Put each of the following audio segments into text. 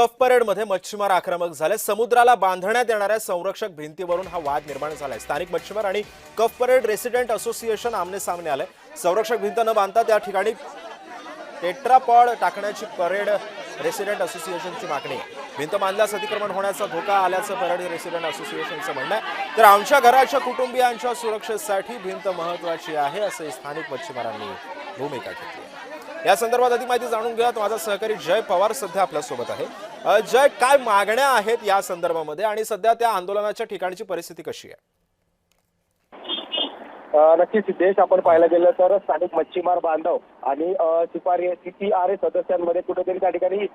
कफ परेडमध्ये मच्छीमार आक्रमक झाले। समुद्राला बांधण्यात येणाऱ्या संरक्षक भिंतीवरून हा वाद निर्माण झालाय। स्थानिक मच्छीमार आणि कफ परेड रेसिडेंट असोसिएशन आमने सामने आले। संरक्षक भिंत न बांधता त्या ठिकाणी टेट्रापॉड टाकण्याची परेड रेसिडेंट असोसिएशनची मागणी आहे। भिंत बांधल्यास अतिक्रमण होण्याचा धोका आल्याचं परेड रेसिडेंट असोसिएशनचं म्हणणं आहे। तर आमच्या घराच्या कुटुंबियांच्या सुरक्षेसाठी भिंत महत्त्वाची आहे असे स्थानिक मच्छीमारांनी भूमिका घेतली आहे। या संदर्भात अधिक माहिती जाणून घेऊयात। माझा सहकारी जय पवार सध्या आपल्या सोबत आहे। जय, काय मागण्या आहेत या संदर्भामध्ये आणि सध्या त्या आंदोलनाच्या ठिकाणची परिस्थिती कशी आहे? नक्कीच सिद्धेश, आपण पाहायला गेलं तर स्थानिक मच्छीमार बांधव आणि CPRA सदस्यांमध्ये कुठेतरी त्या ठिकाणी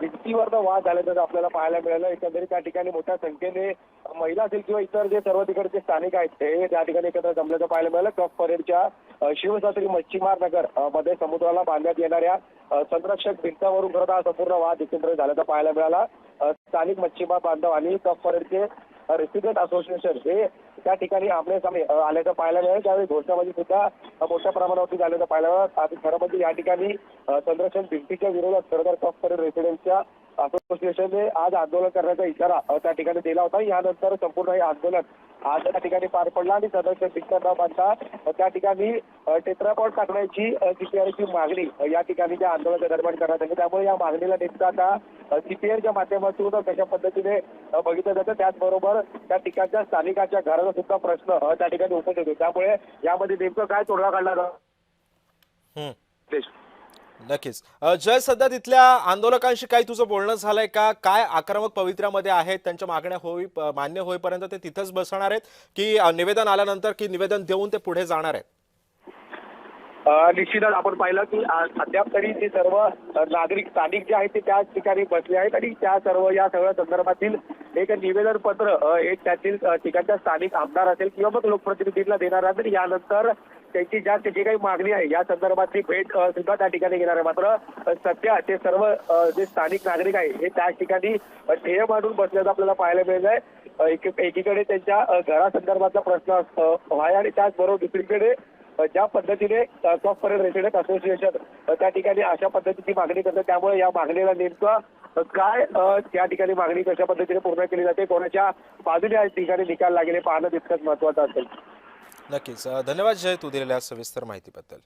भिंतीवर वाद झाल्याचं आपल्याला पाहायला मिळालं। एकंदरीत त्या ठिकाणी मोठ्या संख्येने महिला असेल किंवा इतर जे सर्व तिकडचे स्थानिक आहेत ते त्या ठिकाणी एकत्र जमल्याचं पाहायला मिळालं। कफ परेडच्या शिवसात्री मच्छीमार नगर मध्ये समुद्राला बांधण्यात येणाऱ्या संरक्षक भिंतावरून खरं हा संपूर्ण वाद एकत्रित झाल्याचं पाहायला मिळाला। स्थानिक मच्छीमार बांधव आणि कफ परेडचे रेसिडेंट असोसिएशन हे त्या ठिकाणी आमने सामने आल्याचं पाहायला मिळालं। त्यावेळी घोषणाबाजी सुद्धा मोठ्या प्रमाणावरती झाल्याचं पाहायला मिळालं। आणि खरं म्हणजे या ठिकाणी संरक्षण भिंतीच्या विरोधात खरं तर कफ परेड रेसिडेंटच्या असोसिएशनने आज आंदोलन करण्याचा इशारा त्या ठिकाणी दिला होता। यानंतर संपूर्ण हे आंदोलन आज त्या ठिकाणी पार पडला आणि संरक्षण भिंत न बांधता त्या ठिकाणी टेट्रापॉड टाकण्याची CPRची मागणी या ठिकाणी त्या आंदोलनाच्या दरम्यान करण्यात आली। त्यामुळे या मागणीला नेमका आता CPRच्या माध्यमातून कशा पद्धतीने बघितलं जातं, त्याचबरोबर त्या ठिकाणच्या स्थानिकांच्या घराचा सुद्धा प्रश्न त्या ठिकाणी उपस्थित होतो। त्यामुळे यामध्ये नेमकं काय तोडगा काढला जातो? नक्कीच जय, सध्या तिथल्या आंदोलकांशी काही तुझं बोलणं झालंय का? काय आक्रमक पवित्र्यामध्ये आहेत? त्यांच्या मागण्या मान्य होईपर्यंत ते तिथंच बसणार आहेत की निवेदन आल्यानंतर की निवेदन देऊन ते पुढे जाणार आहेत? निश्चितच आपण पाहिलं की अद्याप तरी ते सर्व नागरिक स्थानिक जे आहेत ते त्याच ठिकाणी बसले आहेत आणि त्या या सगळ्या संदर्भातील एक निवेदन पत्र एक त्यातील ठिकाणच्या स्थानिक आमदार असेल किंवा मग लोकप्रतिनिधींना देणार आहे। यानंतर त्यांची जी काही मागणी आहे या संदर्भातली भेट सुद्धा त्या ठिकाणी घेणार आहे। मात्र सध्या ते सर्व जे स्थानिक नागरिक आहे हे त्याच ठिकाणी ध्येय मांडून बसल्याचं आपल्याला पाहायला मिळत आहे। एकीकडे त्यांच्या घरासंदर्भातला प्रश्न आहे आणि त्याचबरोबर दुसरीकडे ज्या पद्धतीने कफ परेड रेसिडेंट असोसिएशन त्या ठिकाणी अशा पद्धतीची मागणी करतात, त्यामुळे या मागणीला नेमकं काय त्या ठिकाणी मागणी कशा पद्धतीने पूर्ण केली जाते, कोणाच्या बाजूने या ठिकाणी निकाल लागेल पाहणं तितकंच महत्त्वाचं असेल। नक्कीच धन्यवाद जय, तू दिलेल्या सविस्तर माहितीबद्दल।